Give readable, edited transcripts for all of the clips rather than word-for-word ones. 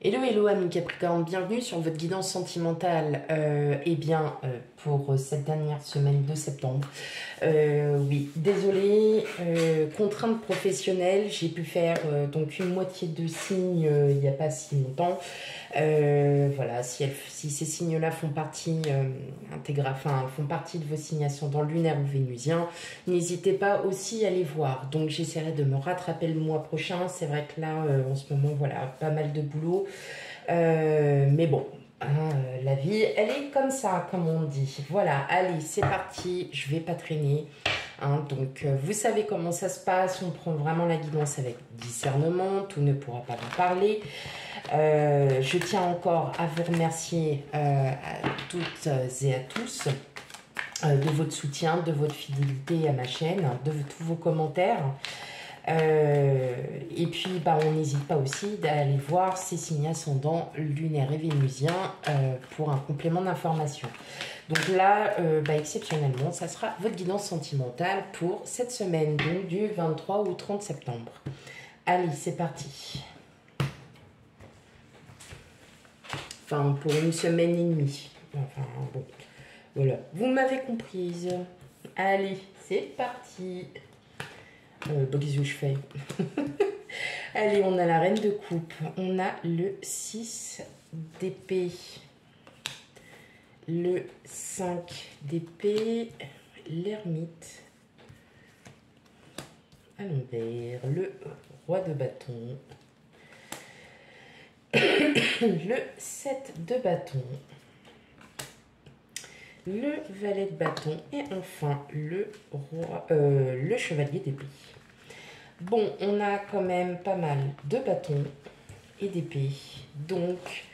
Hello, hello amis Capricorne, bienvenue sur votre guidance sentimentale pour cette dernière semaine de septembre. Oui, désolée, contrainte professionnelle, j'ai pu faire donc une moitié de signe il n'y a pas si longtemps. Voilà, si ces signes-là font partie font partie de vos signes ascendants lunaire ou vénusien, n'hésitez pas aussi à les voir. Donc j'essaierai de me rattraper le mois prochain. C'est vrai que là, en ce moment, voilà, pas mal de boulot. Mais bon, la vie, elle est comme ça, comme on dit. Voilà, allez, c'est parti. Je vais pas traîner. Donc, vous savez comment ça se passe. On prend vraiment la guidance avec discernement. Tout ne pourra pas vous parler. Je tiens encore à vous remercier à toutes et à tous de votre soutien, de votre fidélité à ma chaîne, de tous vos commentaires. Et puis, on n'hésite pas aussi d'aller voir ces signes ascendants lunaires et vénusiens pour un complément d'information. Donc là, exceptionnellement, ça sera votre guidance sentimentale pour cette semaine, donc du 23 au 30 septembre. Allez, c'est parti. Enfin, pour une semaine et demie. Enfin, bon, voilà. Vous m'avez comprise. Allez, c'est parti. Qu'est-ce que je fais? Allez, on a la reine de coupe. On a le 6 d'épée. Le 5 d'épée. L'ermite. À l'envers. Le roi de bâton. Le 7 de bâton. Le valet de bâton. Et enfin, le chevalier d'épée. Bon, on a quand même pas mal de bâtons et d'épées. Donc,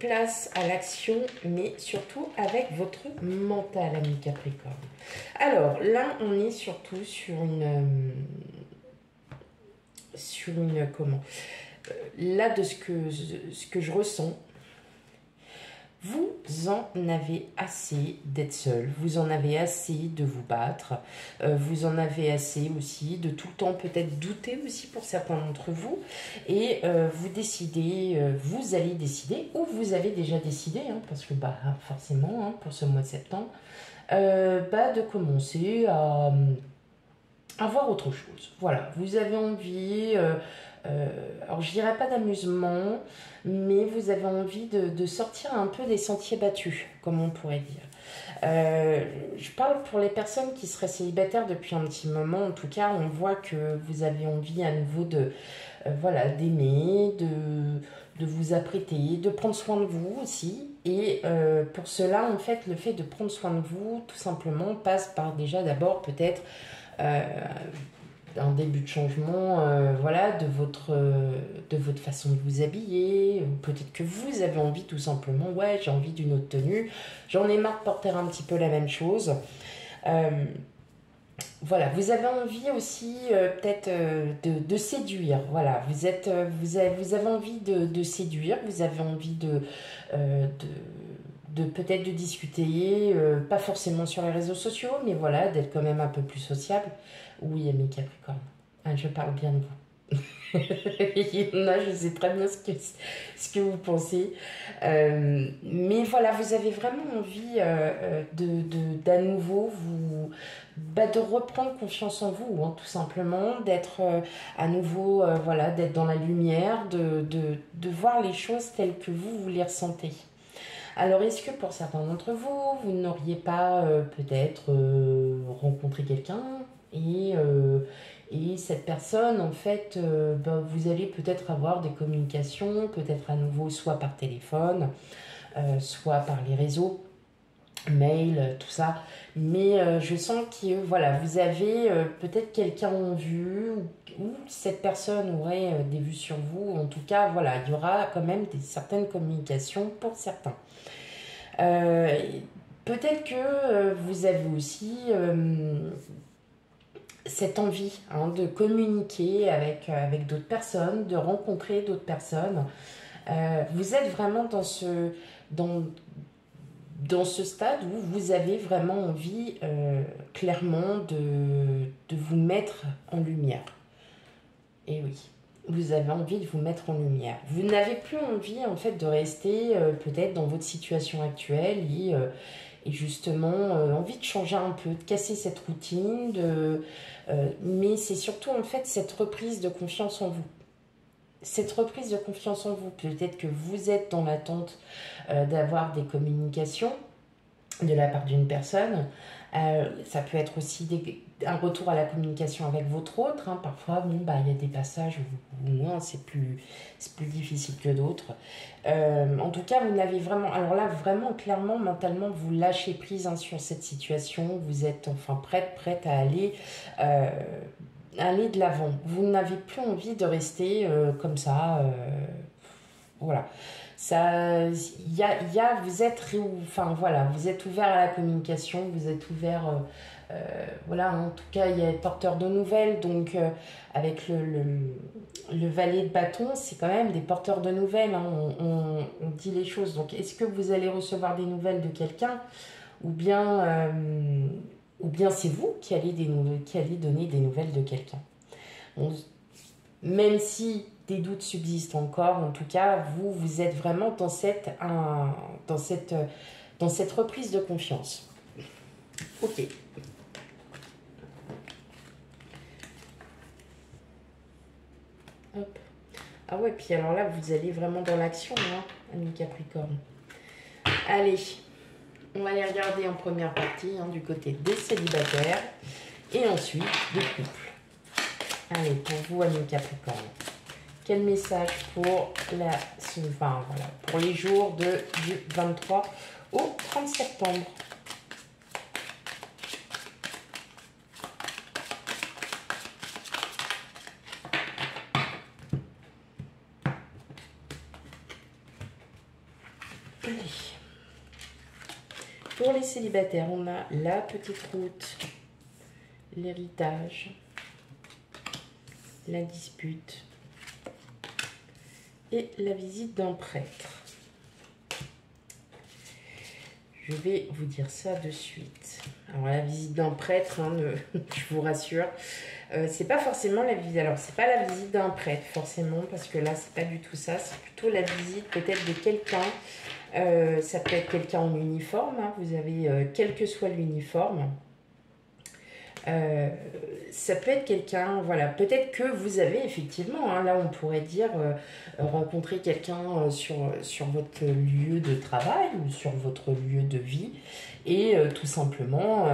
place à l'action, mais surtout avec votre mental, ami Capricorne. Alors, là, on est surtout sur une comment là, de ce que je ressens, vous en avez assez d'être seul, vous en avez assez de vous battre, vous en avez assez aussi de tout le temps peut-être douter aussi pour certains d'entre vous, et vous allez décider, ou vous avez déjà décidé, parce que forcément, pour ce mois de septembre, de commencer à voir autre chose. Voilà, vous avez envie... alors je dirais pas d'amusement, mais vous avez envie de sortir un peu des sentiers battus, comme on pourrait dire. Je parle pour les personnes qui seraient célibataires depuis un petit moment. En tout cas, on voit que vous avez envie à nouveau d'aimer, de vous apprêter, de prendre soin de vous aussi. Et pour cela, en fait, le fait de prendre soin de vous, tout simplement, passe par déjà d'abord peut-être un début de changement de votre façon de vous habiller, ou peut-être que vous avez envie tout simplement, j'ai envie d'une autre tenue, j'en ai marre de porter un petit peu la même chose. Voilà, vous avez envie aussi peut-être de séduire, voilà, vous avez envie de séduire, vous avez envie de peut-être de discuter, pas forcément sur les réseaux sociaux, mais voilà, d'être quand même un peu plus sociable. Oui, ami Capricorne, je parle bien de vous. Il y en a, je sais très bien ce que vous pensez. Mais voilà, vous avez vraiment envie d'à nouveau de reprendre confiance en vous, tout simplement, d'être à nouveau, d'être dans la lumière, de voir les choses telles que vous les ressentez. Alors, est-ce que pour certains d'entre vous, vous n'auriez pas peut-être rencontré quelqu'un et cette personne, en fait, vous allez peut-être avoir des communications, peut-être à nouveau soit par téléphone, soit par les réseaux, mail, tout ça. Mais je sens que vous avez peut-être quelqu'un en vue ou cette personne aurait des vues sur vous. En tout cas, voilà, il y aura quand même certaines communications pour certains. Peut-être que vous avez aussi cette envie de communiquer avec d'autres personnes, de rencontrer d'autres personnes. Vous êtes vraiment dans ce stade où vous avez vraiment envie clairement de vous mettre en lumière. Et oui. vous avez envie de vous mettre en lumière. Vous n'avez plus envie en fait de rester peut-être dans votre situation actuelle et justement envie de changer un peu, de casser cette routine, mais c'est surtout en fait cette reprise de confiance en vous. Cette reprise de confiance en vous, peut-être que vous êtes dans l'attente d'avoir des communications de la part d'une personne. Ça peut être aussi un retour à la communication avec votre autre. Hein. Parfois, bon, bah, y a des passages où c'est plus difficile que d'autres. En tout cas, vous n'avez vraiment... Alors là, vraiment, clairement, mentalement, vous lâchez prise hein, sur cette situation. Vous êtes enfin prête à aller de l'avant. Vous n'avez plus envie de rester comme ça. Voilà. Ça, vous êtes, enfin voilà, vous êtes ouvert à la communication, vous êtes ouvert, voilà, en tout cas, il y a porteur de nouvelles, donc avec le valet de bâton, c'est quand même des porteurs de nouvelles, hein, on dit les choses. Donc, est-ce que vous allez recevoir des nouvelles de quelqu'un, ou bien c'est vous qui allez donner des nouvelles de quelqu'un. Même si des doutes subsistent encore, en tout cas, vous êtes vraiment dans cette reprise de confiance. Ok. Hop. Ah ouais, puis alors là, vous allez vraiment dans l'action, hein, ami Capricorne. Allez, on va aller regarder en première partie hein, du côté des célibataires et ensuite des couples. Allez, pour vous, ami Capricorne. Quel message pour pour les jours du 23 au 30 septembre. Allez. Pour les célibataires, on a la petite route, l'héritage, la dispute et la visite d'un prêtre. Je vais vous dire ça de suite. Alors la visite d'un prêtre, hein, je vous rassure, c'est pas forcément la visite. Alors c'est pas la visite d'un prêtre forcément, parce que là c'est pas du tout ça. C'est plutôt la visite peut-être de quelqu'un. Ça peut être quelqu'un en uniforme. Hein, vous avez quel que soit l'uniforme. Ça peut être quelqu'un, voilà, peut-être que vous avez effectivement, hein, là on pourrait dire, rencontrer quelqu'un sur votre lieu de travail ou sur votre lieu de vie et tout simplement,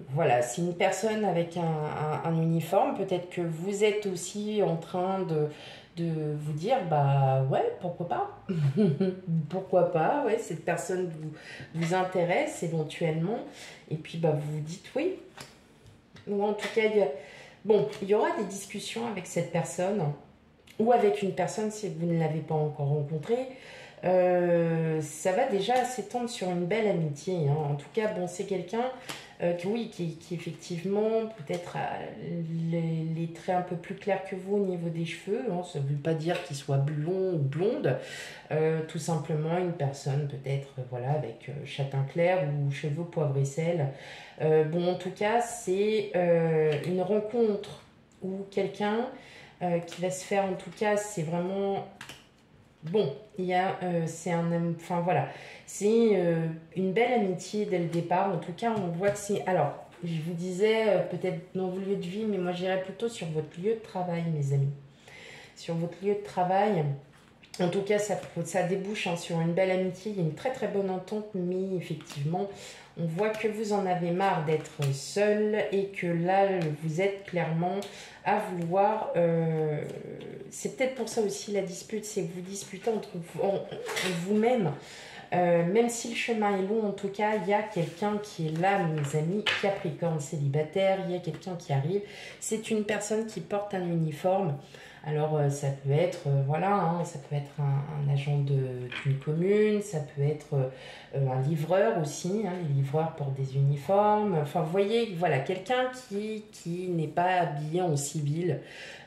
voilà, c'est une personne avec un uniforme, peut-être que vous êtes aussi en train de vous dire, bah ouais, pourquoi pas pourquoi pas, ouais, cette personne vous intéresse éventuellement. Et puis, bah, vous vous dites oui. Ou en tout cas, il y aura des discussions avec cette personne ou avec une personne si vous ne l'avez pas encore rencontrée. Ça va déjà s'étendre sur une belle amitié. Hein. En tout cas, bon, c'est quelqu'un qui effectivement peut-être a les traits un peu plus clairs que vous au niveau des cheveux. Hein. Ça ne veut pas dire qu'il soit blond ou blonde. Tout simplement une personne peut-être voilà, avec châtain clair ou cheveux poivre et sel. Bon, en tout cas, c'est une rencontre ou quelqu'un qui va se faire, en tout cas, c'est vraiment... Bon, c'est enfin voilà, c'est une belle amitié dès le départ. En tout cas, on voit que c'est... Alors, je vous disais peut-être dans vos lieux de vie, mais moi j'irais plutôt sur votre lieu de travail, mes amis. Sur votre lieu de travail... En tout cas, ça débouche hein, sur une belle amitié, il y a une très très bonne entente, mais effectivement, on voit que vous en avez marre d'être seul et que là, vous êtes clairement à vouloir... c'est peut-être pour ça aussi la dispute, c'est que vous disputez entre vous-même. Même si le chemin est long, en tout cas, il y a quelqu'un qui est là, mes amis, Capricorne célibataire, il y a quelqu'un qui arrive. C'est une personne qui porte un uniforme. Alors, ça peut être, voilà, hein, ça peut être un agent d'une commune, ça peut être un livreur aussi, hein, les livreurs portent des uniformes. Enfin, vous voyez, voilà, quelqu'un qui n'est pas habillé en civil,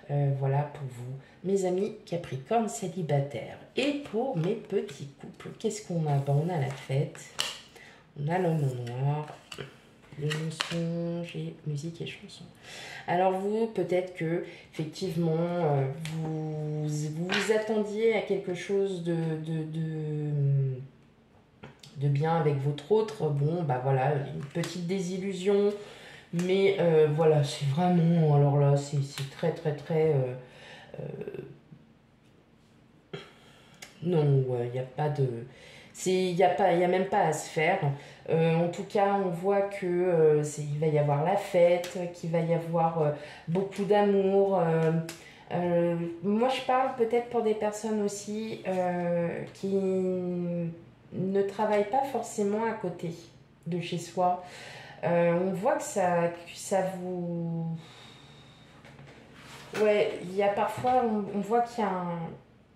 voilà pour vous, mes amis Capricorne célibataires. Et pour mes petits couples, qu'est-ce qu'on a? Ben, on a la fête, on a l'homme noir, le mensonge et musique et chanson. Alors vous, peut-être que effectivement, vous attendiez à quelque chose de bien avec votre autre. Bon, bah voilà, une petite désillusion. Mais voilà, c'est vraiment... Alors là, c'est très, très, très... non, il n'y a pas de... Il n'y a, y a même pas à se faire. En tout cas, on voit que il va y avoir la fête, qu'il va y avoir beaucoup d'amour. Moi, je parle peut-être pour des personnes aussi qui ne travaillent pas forcément à côté de chez soi. On voit que ça vous... Ouais, il y a parfois, on voit qu'il y a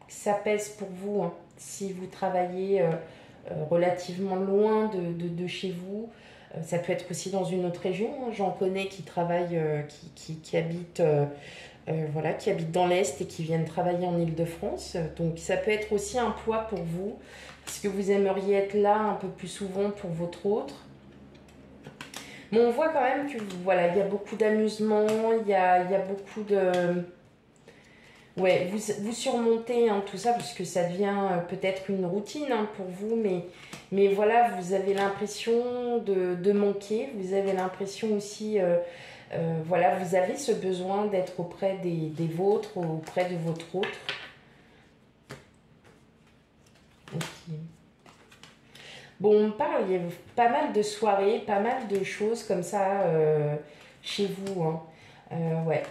que ça pèse pour vous, hein. Si vous travaillez relativement loin de chez vous, ça peut être aussi dans une autre région, hein. J'en connais qui travaillent, qui habitent, voilà, qui habitent dans l'Est et qui viennent travailler en Île-de-France. Donc ça peut être aussi un poids pour vous, parce que vous aimeriez être là un peu plus souvent pour votre autre. Mais on voit quand même que voilà, il y a beaucoup d'amusement, il y a beaucoup de... Ouais, vous surmontez hein, tout ça, parce que ça devient peut-être une routine hein, pour vous, mais voilà, vous avez l'impression de manquer, vous avez l'impression aussi, voilà, vous avez ce besoin d'être auprès des vôtres, auprès de votre autre. Ok. Bon, on parle, il y a pas mal de soirées, pas mal de choses comme ça chez vous, hein. Ouais.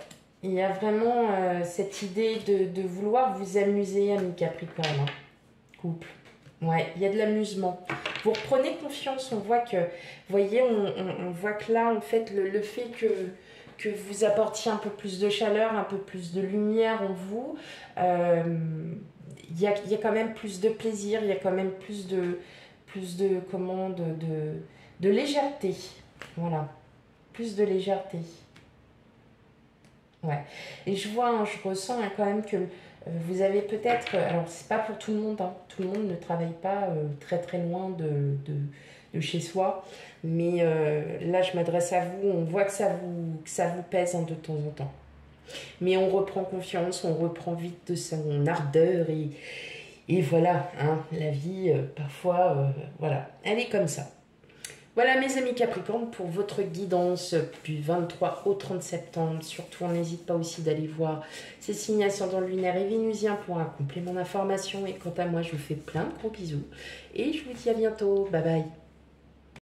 Il y a vraiment cette idée de vouloir vous amuser, ami Capricorne, hein. Couple. Ouais, il y a de l'amusement. Vous reprenez confiance, on voit que, vous voyez, on voit que là, en fait, le fait que vous apportiez un peu plus de chaleur, un peu plus de lumière en vous, il y a quand même plus de plaisir, il y a quand même plus de comment, de légèreté. Voilà, plus de légèreté. Ouais. Et je vois, hein, je ressens hein, quand même que vous avez peut-être... alors, c'est pas pour tout le monde, hein. Tout le monde ne travaille pas très très loin de chez soi. Mais là, je m'adresse à vous. On voit que ça vous pèse hein, de temps en temps. Mais on reprend confiance, on reprend vite de son ardeur. Et voilà, hein, la vie, parfois, voilà, elle est comme ça. Voilà mes amis Capricorne pour votre guidance du 23 au 30 septembre. Surtout, on n'hésite pas aussi d'aller voir ces signes ascendants lunaires et vénusiens pour un complément d'information. Et quant à moi, je vous fais plein de gros bisous. Et je vous dis à bientôt. Bye bye.